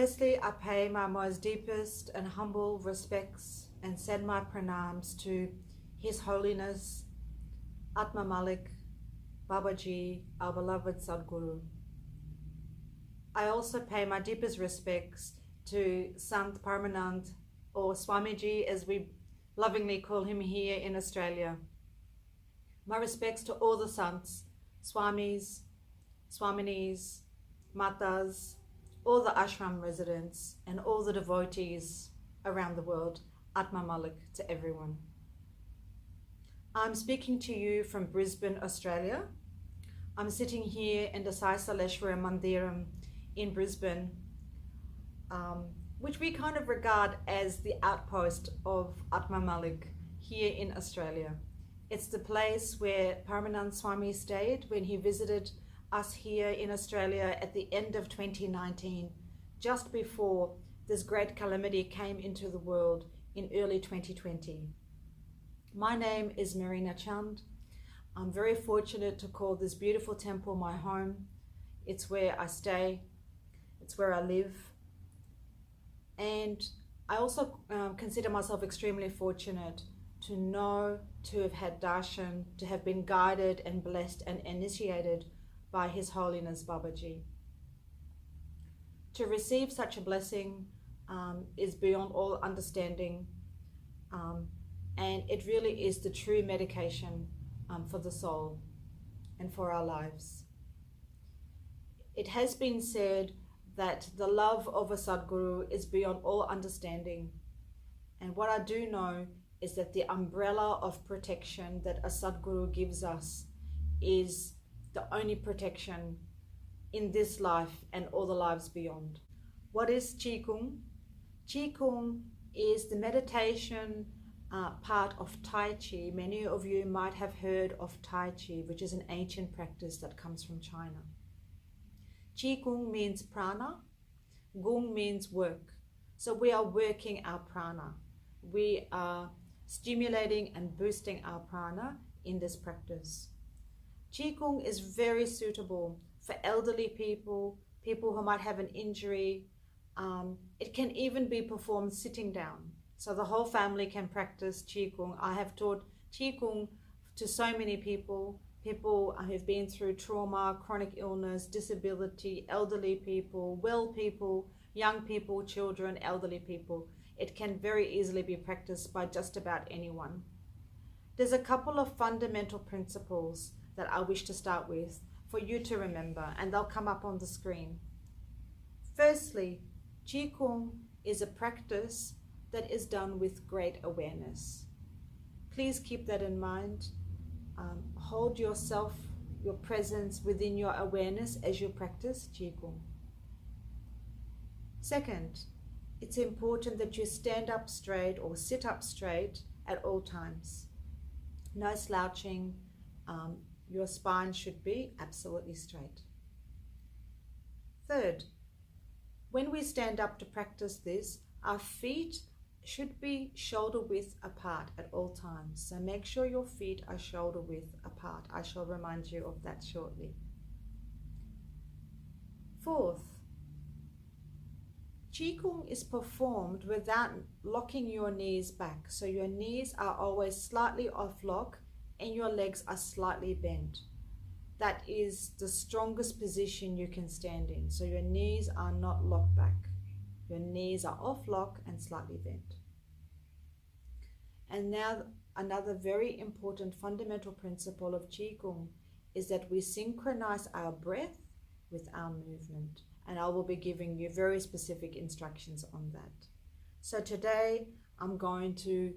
Firstly, I pay my most deepest and humble respects and send my pranams to His Holiness Atma Malik Babaji, our beloved Sadhguru. I also pay my deepest respects to Sant Paramanand, or Swamiji as we lovingly call him here in Australia. My respects to all the Sants, Swamis, Swaminis, Matas, all the ashram residents and all the devotees around the world. Atma Malik to everyone. I'm speaking to you from Brisbane, Australia. I'm sitting here in the Sai Saleshwara Mandiram in Brisbane, which we kind of regard as the outpost of Atma Malik here in Australia. It's the place where Paramanand Swami stayed when he visited us here in Australia at the end of 2019, just before this great calamity came into the world in early 2020. My name is Marina Chand. I'm very fortunate to call this beautiful temple my home. It's where I stay, it's where I live. And I also consider myself extremely fortunate to know, to have had darshan, to have been guided and blessed and initiated by His Holiness Babaji. To receive such a blessing is beyond all understanding, and it really is the true medication for the soul and for our lives. It has been said that the love of a Sadguru is beyond all understanding, and what I do know is that the umbrella of protection that a Sadguru gives us is the only protection in this life and all the lives beyond. What is Qi Gong? Qi Gong is the meditation part of Tai Chi. Many of you might have heard of Tai Chi, which is an ancient practice that comes from China. Qi Gong means prana, Gong means work. So we are working our prana. We are stimulating and boosting our prana in this practice. Qi Gong is very suitable for elderly people, people who might have an injury. It can even be performed sitting down. So the whole family can practice Qi Gong. I have taught Qi Gong to so many people who have been through trauma, chronic illness, disability, elderly people, well people, young people, children, elderly people. It can very easily be practiced by just about anyone. There's a couple of fundamental principles that I wish to start with for you to remember, and they'll come up on the screen. Firstly, Qi Gong is a practice that is done with great awareness. Please keep that in mind. Hold yourself, your presence within your awareness as you practice Qi Gong. Second, it's important that you stand up straight or sit up straight at all times. No slouching. Your spine should be absolutely straight. Third, when we stand up to practice this, our feet should be shoulder width apart at all times. So make sure your feet are shoulder width apart. I shall remind you of that shortly. Fourth, Qi Gong is performed without locking your knees back. So your knees are always slightly off lock and your legs are slightly bent. That is the strongest position you can stand in. So your knees are not locked back. Your knees are off lock and slightly bent. And now another very important fundamental principle of Qi Gong is that we synchronize our breath with our movement. And I will be giving you very specific instructions on that. So today I'm going to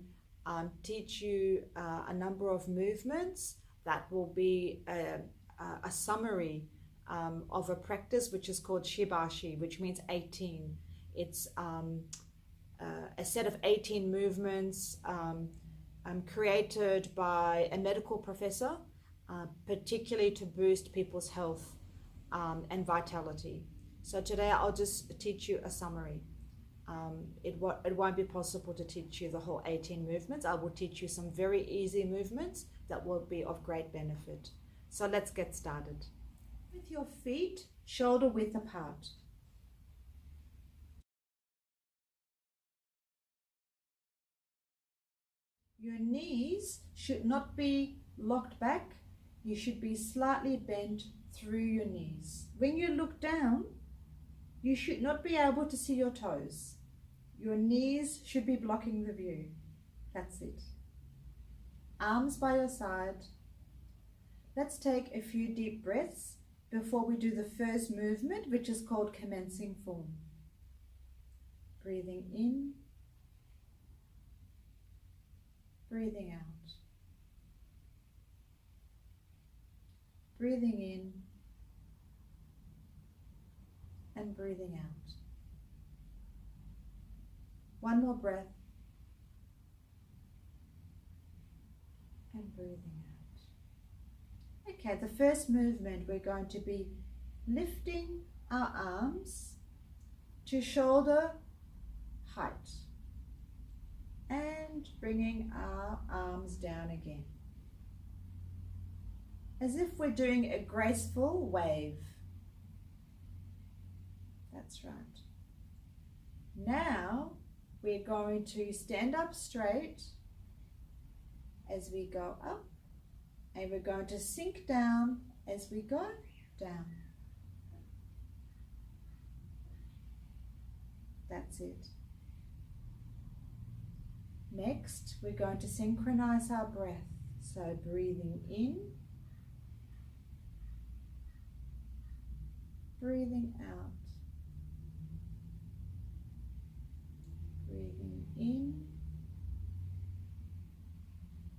teach you a number of movements that will be a summary of a practice which is called Shibashi, which means 18. It's a set of 18 movements created by a medical professor, particularly to boost people's health and vitality. So today I'll just teach you a summary. It won't be possible to teach you the whole 18 movements. I will teach you some very easy movements that will be of great benefit. So let's get started. With your feet shoulder width apart. Your knees should not be locked back. You should be slightly bent through your knees. When you look down, you should not be able to see your toes. Your knees should be blocking the view. That's it. Arms by your side. Let's take a few deep breaths before we do the first movement, which is called commencing form. Breathing in, breathing out. Breathing in and breathing out. One more breath and breathing out. Okay, the first movement, we're going to be lifting our arms to shoulder height and bringing our arms down again, as if we're doing a graceful wave. That's right. Now we're going to stand up straight as we go up, and we're going to sink down as we go down. That's it. Next, we're going to synchronize our breath. So breathing in, breathing out, breathing in,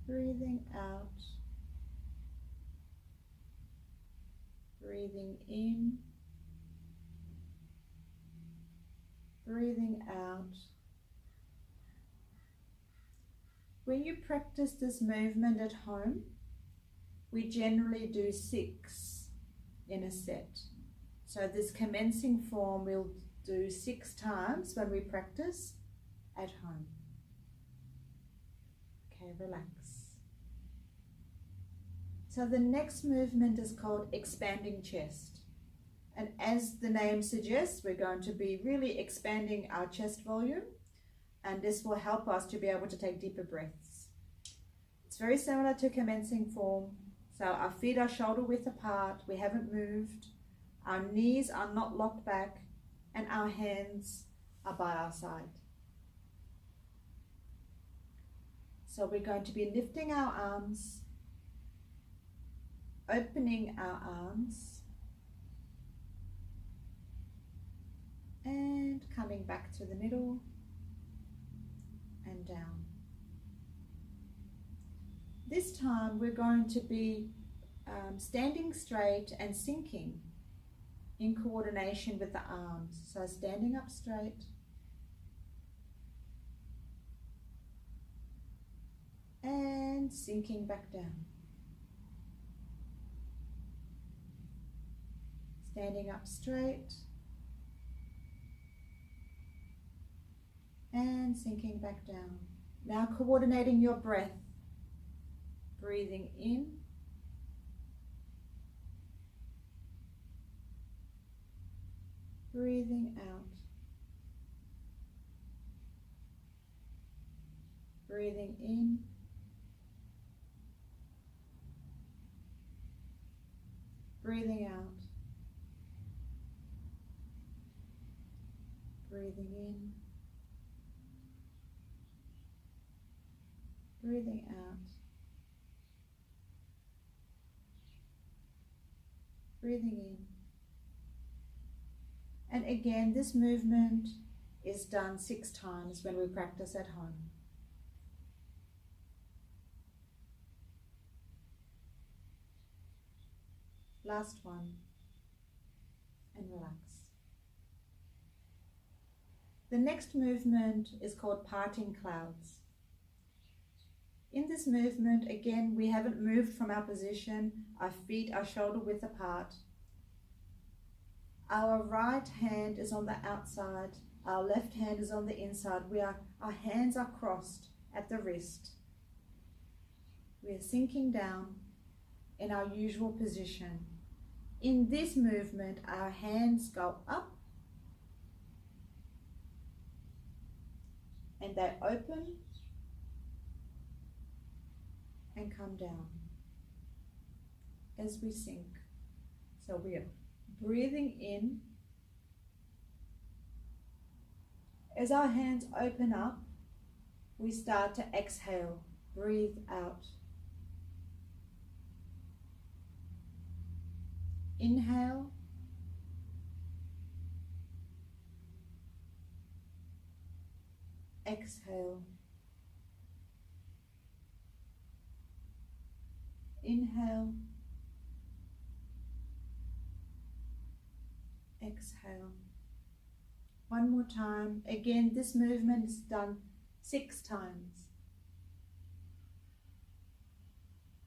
breathing out, breathing in, breathing out. When you practice this movement at home, we generally do 6 in a set. So this commencing form we'll do 6 times when we practice at home. Okay, relax. So the next movement is called expanding chest. And as the name suggests, we're going to be really expanding our chest volume, and this will help us to be able to take deeper breaths. It's very similar to commencing form. So our feet are shoulder width apart, we haven't moved, our knees are not locked back, and our hands are by our side. So we're going to be lifting our arms, opening our arms, and coming back to the middle and down. This time we're going to be standing straight and sinking in coordination with the arms. So standing up straight and sinking back down. Standing up straight and sinking back down. Now coordinating your breath. Breathing in, breathing out, breathing in, breathing out, breathing in, breathing out, breathing in. And again, this movement is done 6 times when we practice at home. Last one, and relax. The next movement is called parting clouds. In this movement, again, we haven't moved from our position. Our feet are shoulder width apart. Our right hand is on the outside. Our left hand is on the inside. Our hands are crossed at the wrist. We are sinking down in our usual position. In this movement, our hands go up and they open and come down as we sink. So we are breathing in. As our hands open up, we start to exhale, breathe out. Inhale. Exhale. Inhale. Exhale. One more time. Again, this movement is done 6 times.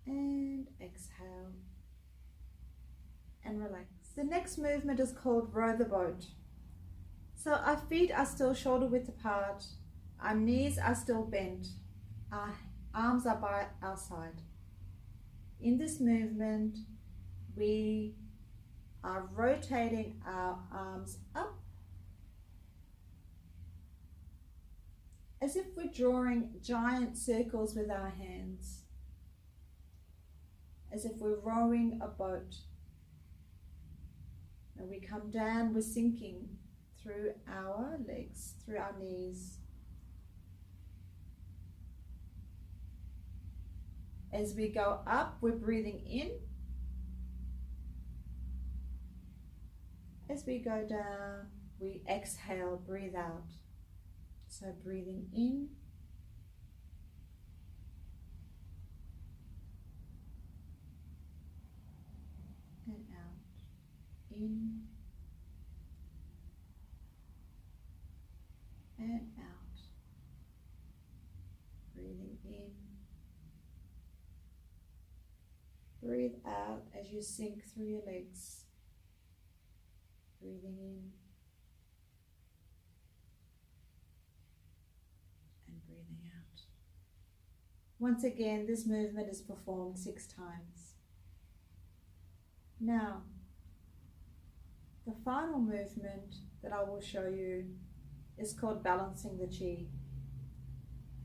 And exhale. And relax. The next movement is called row the boat. So our feet are still shoulder width apart. Our knees are still bent. Our arms are by our side. In this movement, we are rotating our arms up as if we're drawing giant circles with our hands, as if we're rowing a boat. And we come down, we're sinking through our legs, through our knees. As we go up, we're breathing in. As we go down, we exhale, breathe out. So breathing in. And out. In. And out. Breathing in. Breathe out as you sink through your legs. Breathing in and breathing out. Once again, this movement is performed 6 times. Now, the final movement that I will show you is called balancing the Qi.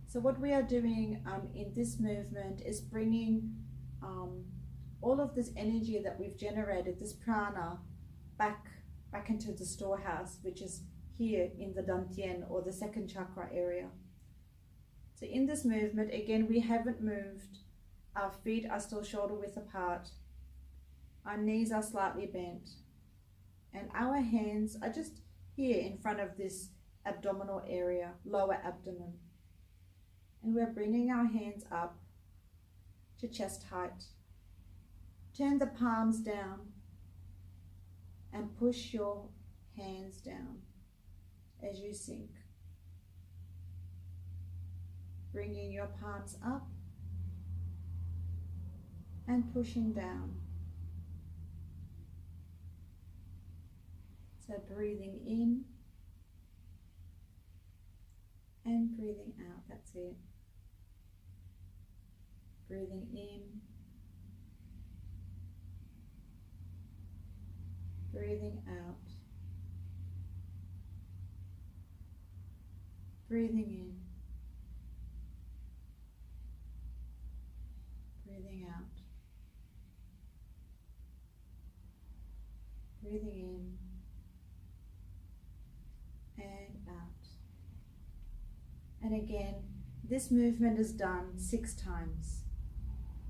So what we are doing in this movement is bringing all of this energy that we've generated, this prana, back into the storehouse, which is here in the Dantian, or the second chakra area. So in this movement, again, we haven't moved. Our feet are still shoulder width apart. Our knees are slightly bent. And our hands are just here in front of this abdominal area, lower abdomen. And we're bringing our hands up to chest height. Turn the palms down and push your hands down as you sink. Bringing your palms up and pushing down. So breathing in and breathing out. That's it. Breathing in. Breathing out. Breathing in. Breathing out. Breathing in and out. And again, this movement is done 6 times.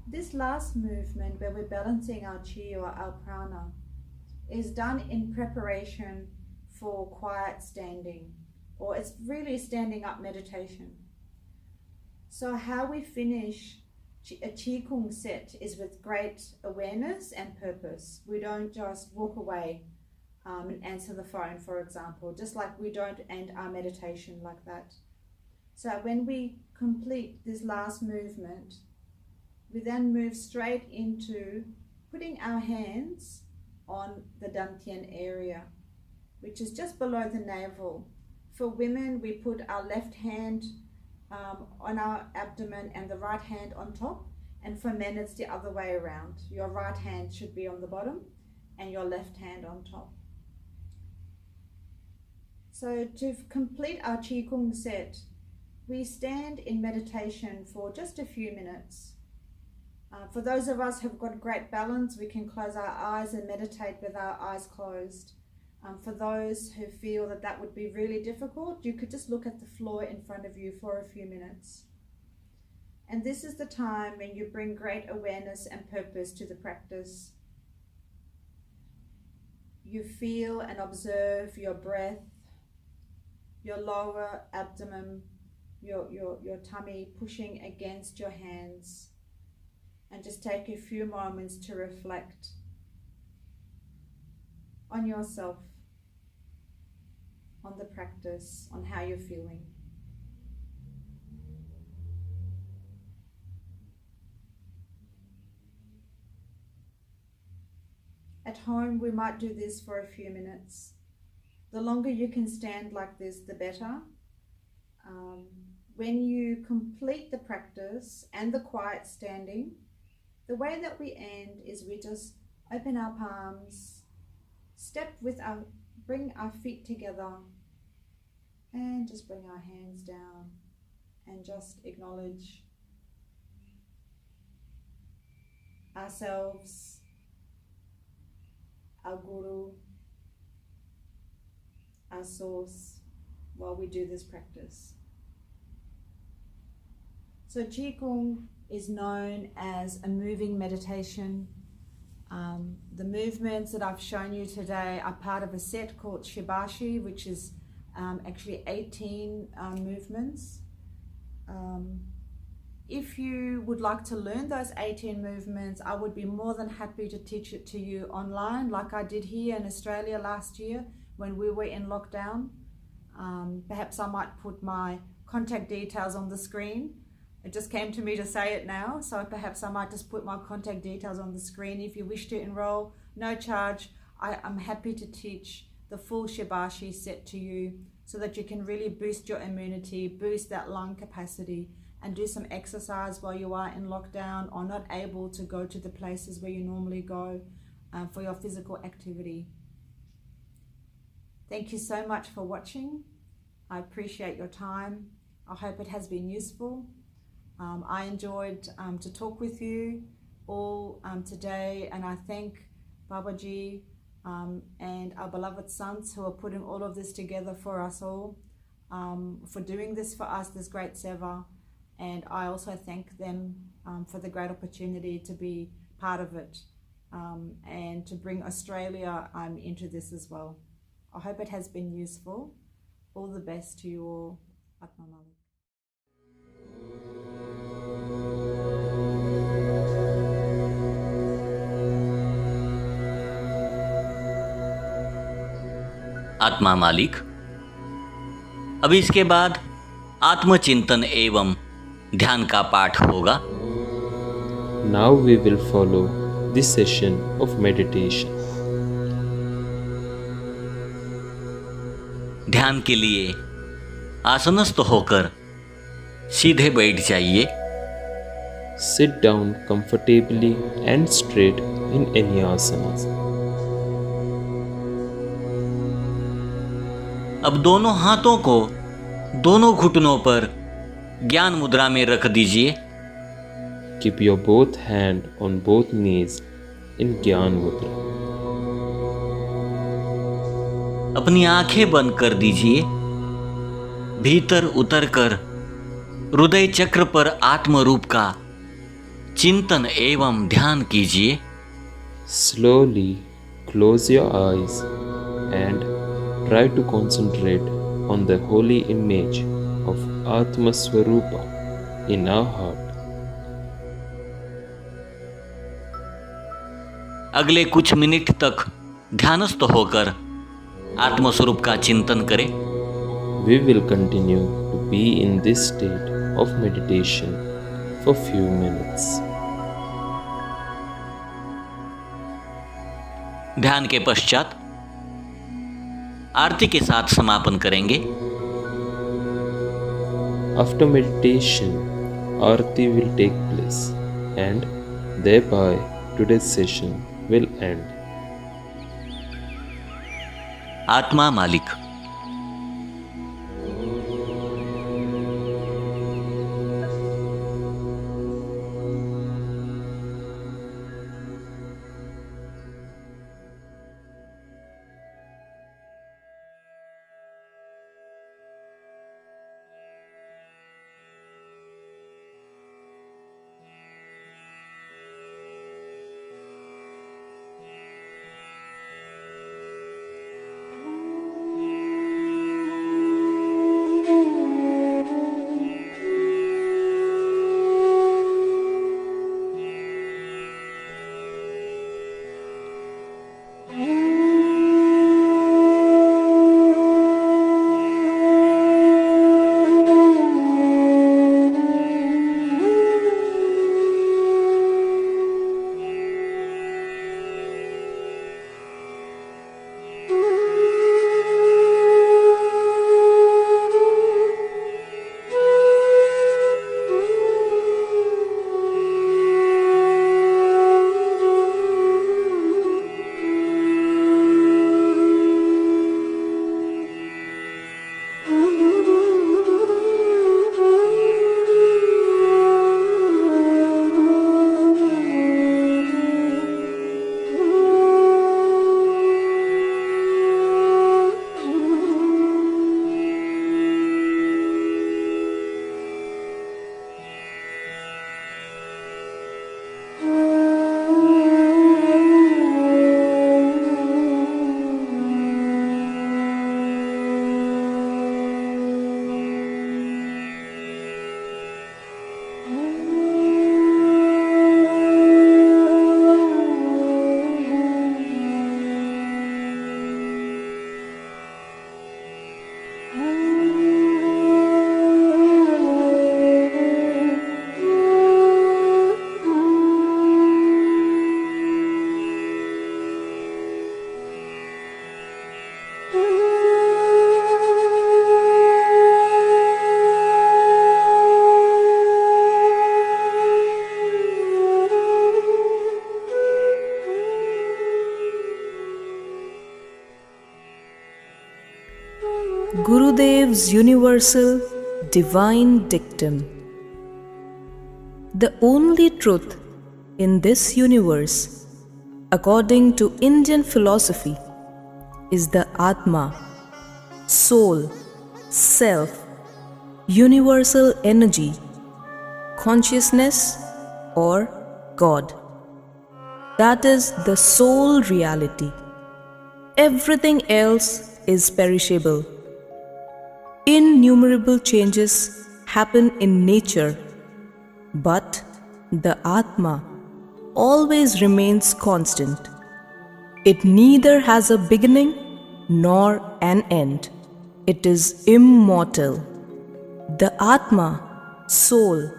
This last movement, where we're balancing our Qi or our prana, is done in preparation for quiet standing, or it's really standing up meditation. So how we finish a Qi Gong set is with great awareness and purpose. We don't just walk away and answer the phone, for example, just like we don't end our meditation like that. So when we complete this last movement, we then move straight into putting our hands on the Dantian area, which is just below the navel. For women, we put our left hand on our abdomen and the right hand on top, and for men it's the other way around. Your right hand should be on the bottom and your left hand on top. So to complete our Qi Gong set, we stand in meditation for just a few minutes. For those of us who've got great balance, we can close our eyes and meditate with our eyes closed. For those who feel that that would be really difficult, you could just look at the floor in front of you for a few minutes. And this is the time when you bring great awareness and purpose to the practice. You feel and observe your breath, your lower abdomen, your tummy pushing against your hands. And just take a few moments to reflect on yourself, on the practice, on how you're feeling. At home, we might do this for a few minutes. The longer you can stand like this, the better. When you complete the practice and the quiet standing, the way that we end is we just open our palms, bring our feet together, and just bring our hands down and just acknowledge ourselves, our guru, our source, while we do this practice. So Qi Gong is known as a moving meditation. The movements that I've shown you today are part of a set called Shibashi, which is actually 18 movements. If you would like to learn those 18 movements, I would be more than happy to teach it to you online, like I did here in Australia last year when we were in lockdown. Perhaps I might put my contact details on the screen. It just came to me to say it now, so perhaps I might just put my contact details on the screen. If you wish to enroll, no charge. I'm happy to teach the full Shibashi set to you so that you can really boost your immunity, boost that lung capacity, and do some exercise while you are in lockdown or not able to go to the places where you normally go for your physical activity. Thank you so much for watching. I appreciate your time. I hope it has been useful. I enjoyed to talk with you all today, and I thank Babaji and our beloved sons who are putting all of this together for us all, for doing this for us, this great seva. And I also thank them for the great opportunity to be part of it and to bring Australia into this as well. I hope it has been useful. All the best to you all. Atma Malik. आत्मा मालिक। अब इसके बाद आत्मचिंतन एवं ध्यान का पाठ होगा। Now we will follow this session of meditation. ध्यान के लिए आसनस्थ होकर सीधे बैठ जाइए। Sit down comfortably and straight in any asanas. अब दोनों हाथों को दोनों घुटनों पर ज्ञान मुद्रा में रख दीजिए। Keep your both hand on both knees in Gyan Mudra. अपनी आंखें बंद कर दीजिए। भीतर उतरकर हृदय चक्र पर आत्म रूप का चिंतन एवं ध्यान कीजिए। Slowly close your eyes and try to concentrate on the holy image of Atma Swarupa in our heart. अगले कुछ मिनट तक ध्यानस्थ होकर आत्म स्वरूप का चिंतन करें। We will continue to be in this state of meditation for few minutes. ध्यान के पश्चात आरती के साथ समापन करेंगे। After meditation, Aarti will take place and thereby today's session will end. आत्मा मालिक। gives universal, divine dictum. The only truth in this universe, according to Indian philosophy, is the Atma, soul, self, universal energy, consciousness, or God. That is the sole reality. Everything else is perishable. Innumerable changes happen in nature, but the Atma always remains constant. It neither has a beginning nor an end. It is immortal. The Atma, soul,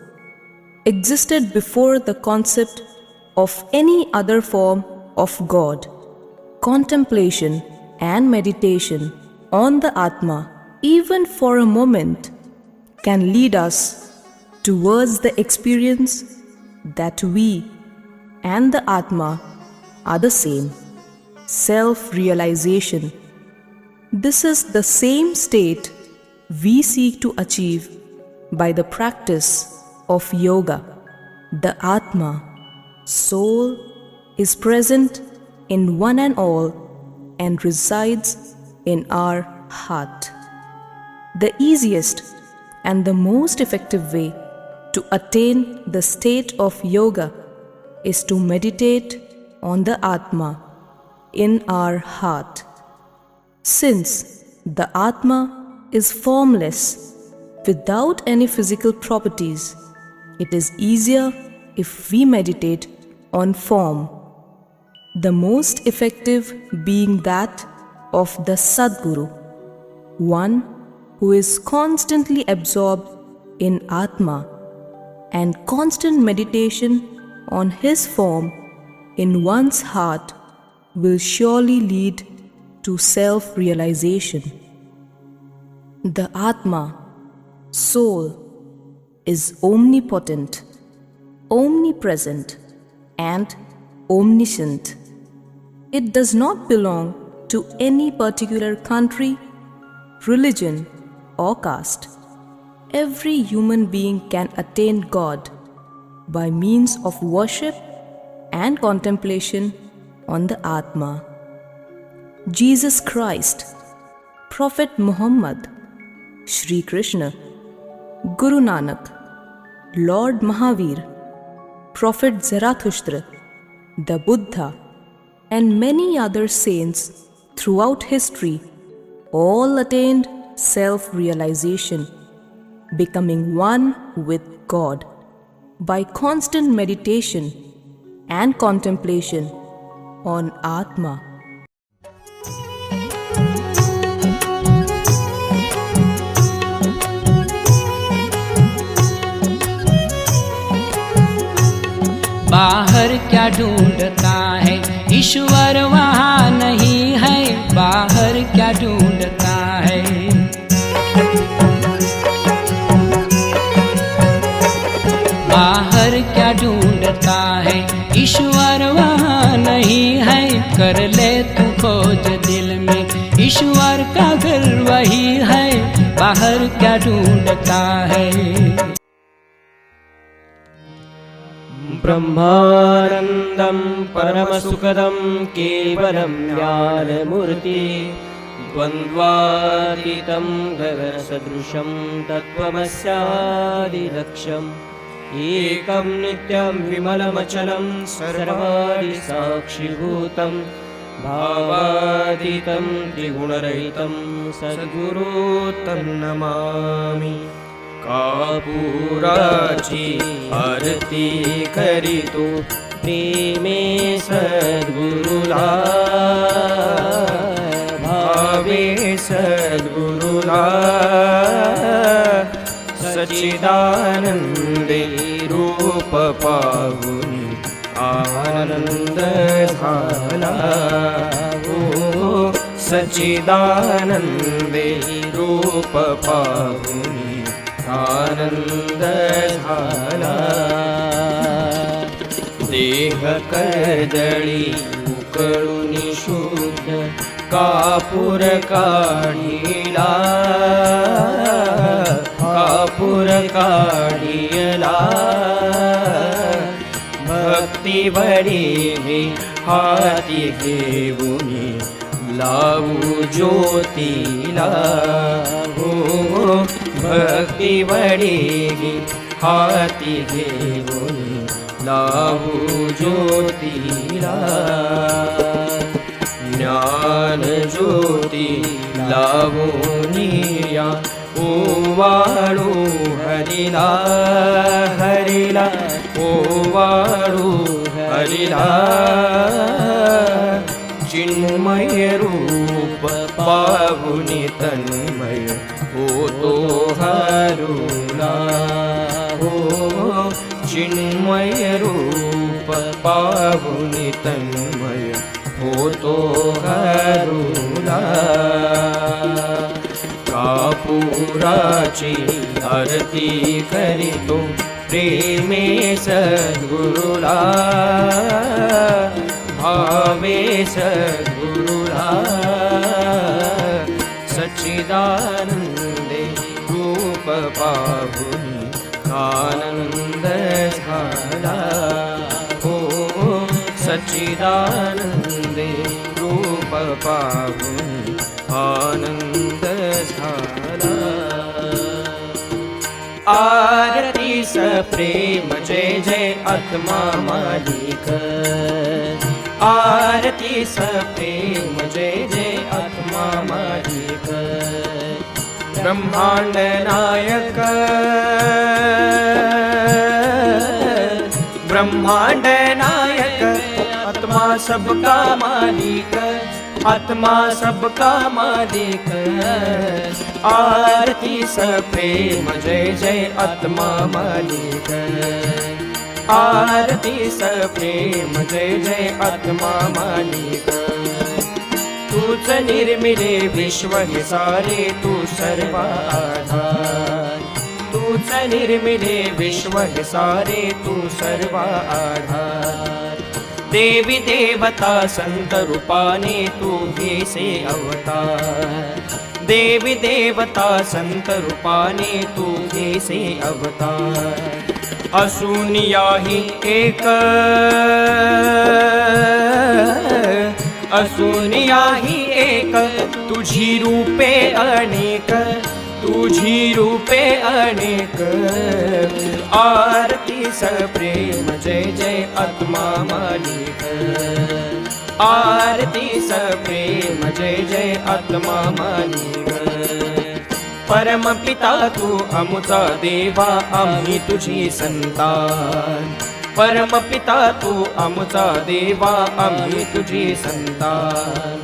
existed before the concept of any other form of God. Contemplation and meditation on the Atma, even for a moment, can lead us towards the experience that we and the Atma are the same, self-realization. This is the same state we seek to achieve by the practice of yoga. The Atma, soul, is present in one and all and resides in our heart. The easiest and the most effective way to attain the state of yoga is to meditate on the Atma in our heart. Since the Atma is formless, without any physical properties, it is easier if we meditate on form, the most effective being that of the Sadguru, one who is constantly absorbed in Atma, and constant meditation on his form in one's heart will surely lead to self-realization. The Atma, soul, is omnipotent, omnipresent, and omniscient. It does not belong to any particular country, religion, or caste. Every human being can attain God by means of worship and contemplation on the Atma. Jesus Christ, Prophet Muhammad, Shri Krishna, Guru Nanak, Lord Mahavir, Prophet Zarathustra, the Buddha, and many other saints throughout history all attained self-realization, becoming one with God by constant meditation and contemplation on Atma. बाहर क्या ढूंढता है ईश्वर वहाँ नहीं है, बाहर क्या ढूंढता है। बाहर क्या ढूंढता है ईश्वर वहाँ नहीं है, कर ले तू खोज दिल में ईश्वर का घर वही है, बाहर क्या ढूंढता है। ब्रह्मानन्दं परमसुखदं केवलं ज्ञानमूर्ति द्वन्द्वातीतं गगनसदृशं तत्त्वमस्यादिलक्ष्यम् एकं नित्यं विमलमचलं सर्वाणि साक्षिभूतं भावातीतं त्रिगुणरहितं सद्गुरुं नमामि। कापूराची आरती करीतो प्रेमे सद्गुरुला, भावे सद्गुरुला, सच्चिदानंदे रूप पाहून आनंद झाला। सच्चिदानंदे रूप पाहून आनंद झाला। देह कर्दळी उकळून शुद्ध कापूर काढिला कापूर काढिला भक्ती बळी हाती घेऊनी लावू ज्योतीला हो भक्ती बळी हाती घेऊनी लावू ज्योतीला ज्ञान ज्योती लावूनिया ओवाळू हरिला हरिला ओवाळू हरिला चिन्मय रूप पाहुनी तन्मय होतो हरुला हो चिन्मय रूप पाहुनी तन्मय होतो हरुला कापुराची आरती करीतो प्रेमे सद्गुरुला भावे सद्गुरुला सच्चिदानंदे रूप पाहुनी आनंद झाला हो सच्चिदानंदे रूप पाहुनी आनंद झाला आरती प्रेम जय जय आत्मा मालिक आरती प्रेम जय जय आत्मा मालिक ब्रह्मांड नायक ब्रह्मांड नायक आत्मा सबका मालिक आत्मा सबका मालिक आरती प्रेम जय जय आत्मा मालिक आरती प्रेम जय जय आत्मा मालिक तूच निर्मिले विश्व हे सारे तू सर्व आधार तूच निर्मिले विश्व हे सारे तू सर्व आधार देवी देवता संत रूपाने तू घेसे अवतार देवी देवता संत रूपाने तू घेसे अवतार असून याही एक असून याही एक तुझी रूपे अनेक तुझी रूपे अनेक आरती प्रेम जय जय आत्मा मालिक आरती प्रेम जय जय आत्मा मालिक परम पिता तू आमचा देवा आम्ही तुझी संतान परम पिता तू आमचा देवा आम्ही तुझी संतान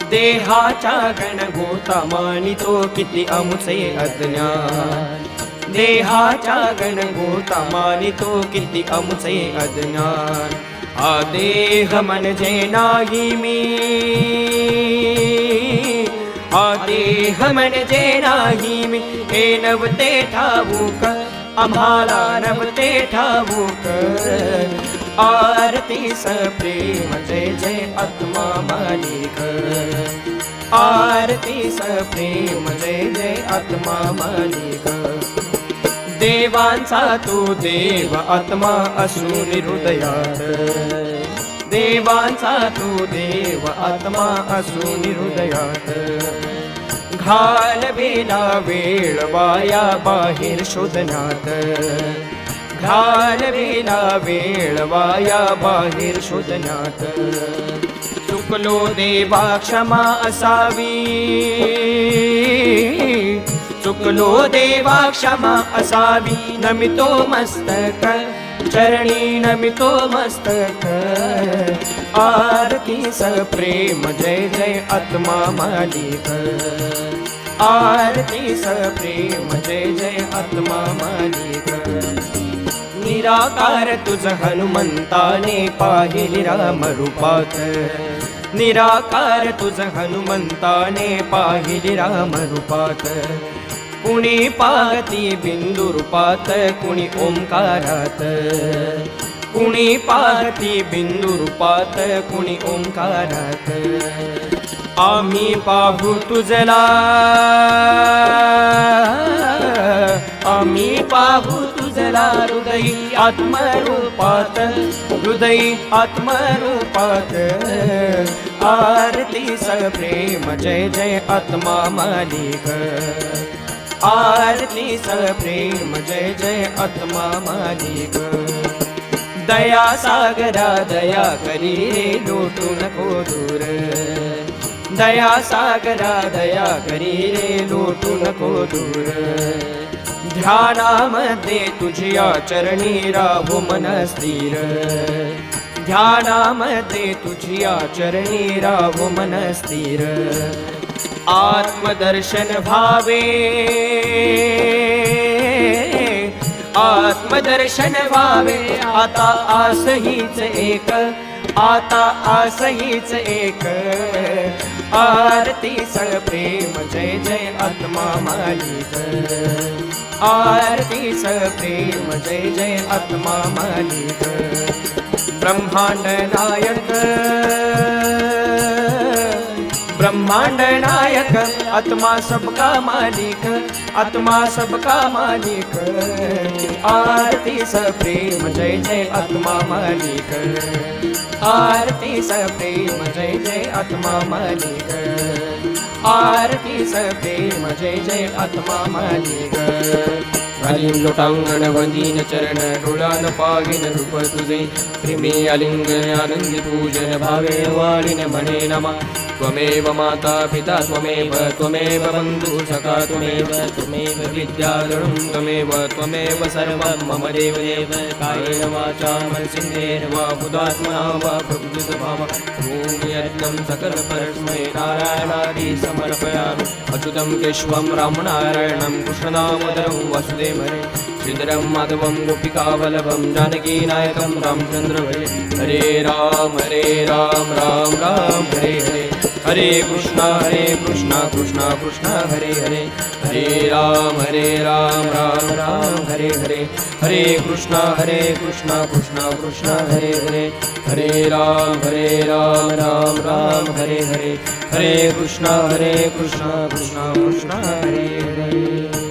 देहाच्या गणगोता मानितो किती आमचे अज्ञान देहाच्या गणगोता मानितो किती आमचे अज्ञान हा देह म्हणजे नाही मी हा देह म्हणजे नाही मी हे नवते ठाऊक आम्हाला नवते ठाऊक आरती प्रेम जय जय आत्मा मालिक आरती प्रेम जय जय आत्मा मालिक देवांचा तू देव आत्मा असून हृदयात देवांचा तू देव आत्मा असून हृदयात घालवेला वेळ वाया बाहेर शोधण्यात घालवेला वेळ वाया बाहेर शोधण्यात चुकलो देवा क्षमा असावी चुकलो देवा क्षमा असावी नमितो मस्तक चरणी नमितो मस्तक आरती प्रेम जय जय आत्मा मालिक आरती प्रेम जय जय आत्मा मालिक निराकार तुझ हनुमंताने पाहिले राम रूपात निराकार तुझ हनुमंताने पाहिले राम रूपात कुणी पाहती बिंदू रूपात कुणी ओंकारात कुणी पाहती बिंदू रूपात कुणी ओंकारात आम्ही पाहू तुझला, आम्ही पाहू तुझला हृदयी आत्मरूपात, हृदयी आत्मरूपात. आरती सप्रेम जय जय आत्मा मालिक, आरती सप्रेम जय जय आत्मा मालिक. दया सागरा दया करी रे लोटू नको दूर, दया सागरा दया करी रे लोटू नको दूर. ध्यानामध्ये तुझ्या चरणी राहू मन स्थिर, ध्यानामध्ये तुझ्या चरणी राहू मन स्थिर. आत्मदर्शन भावे, आत्मदर्शन व्हावे आता आस हीच एक, आता आस हीच एक. आरती सप्रेम जय जय आत्मा मालिक, आरती सप्रेम जय जय आत्मा मालिक. ब्रह्मांड नायक, ब्रह्मांड नायक आत्मा सबका मालिक, आत्मा सबका मालिक. आरती सप्रेम जय जय आत्मा मालिक, आरती सप्रेम जय जय आत्मा मालिक, आरती सप्रेम जय जय आत्मा मालिक. घालीन लोटांगण वंदीन चरण, डोळान पाहिन रूप तुझे, प्रेमी आलिंगन आनंदी पूजन, भावे वाळीन म्हणे नमा. त्वमेव माता पिता त्वमेव, त्वमेव बंधु सखा त्वमेव, त्वमेव विद्याधरं त्वमेव, त्वमेव सर्वं मम देव देव. कायेन वाचा मनसेन्द्रियेण वा बुद्धात्मना वा प्रकृतिस्वभावात्. ॐ यज्ञं सकलपरस्मै नारायणादि समर्पयामि. अच्युतं केशवं रामनारायणं कृष्णदामोदरं वासुदेवं, श्रीधरं माधवं गोपिकावल्लभं जानकीनायकं रामचन्द्र भजे. हरे राम राम राम हरे हरे. हरे कृष्णा कृष्णा कृष्णा हरे हरे. हरे राम राम राम हरे हरे. हरे कृष्णा कृष्णा कृष्णा हरे हरे. हरे राम राम राम हरे हरे. हरे कृष्णा कृष्णा कृष्णा हरे हरे.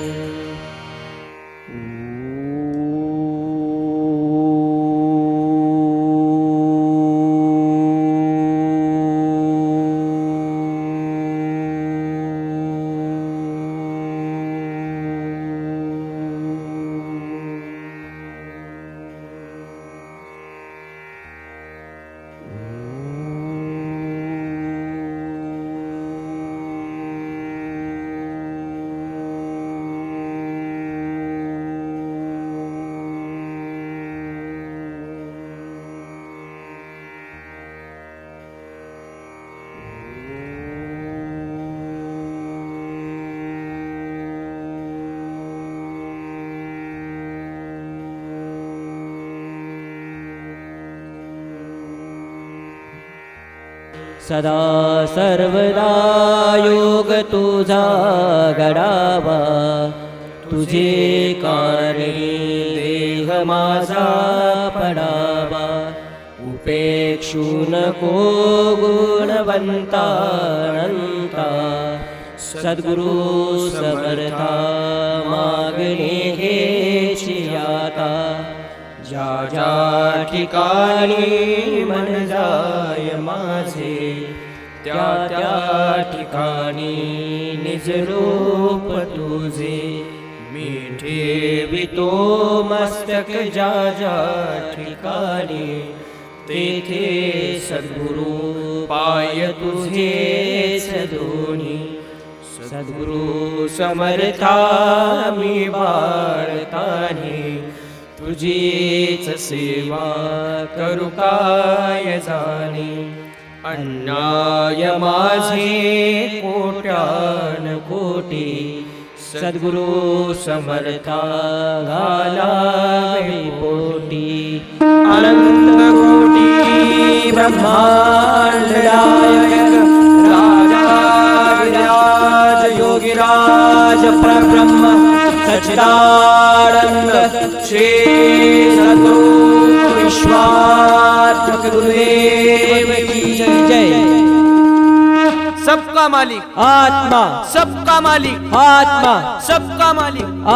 सदा सर्वदा योग तुझा घडावा, तुझे कारणे देह माझा पडावा. उपेक्षू नको गुणवंता अनंता, सद्गुरु समर्था मागणे घ्यायची आता. ज्या ज्या ठिकाणी मन जाय माझे, त्या त्या ठिकाणी निज रूप तुझे. मी ठेवितो मस्तक ज्या ज्या ठिकाणी, तेथे सद्गुरु पाय तुझेच दोन्ही. सद्गुरु समर्था मी बाळतानी, तुझीच सेवा करू काय जाणे. अन्याय माझे कोट्यान कोटी, सद्गुरु समर्था घालावे पोटी. अनंत कोटी ब्रह्मांड नायक राज योगीराज परब्रह्म सच्चिदानंद श्री सद्गुरु विश्वात्मक गुरुदेव की जय. सबका मालिक आत्मा सबका मालिक आत्मा सबका मालिक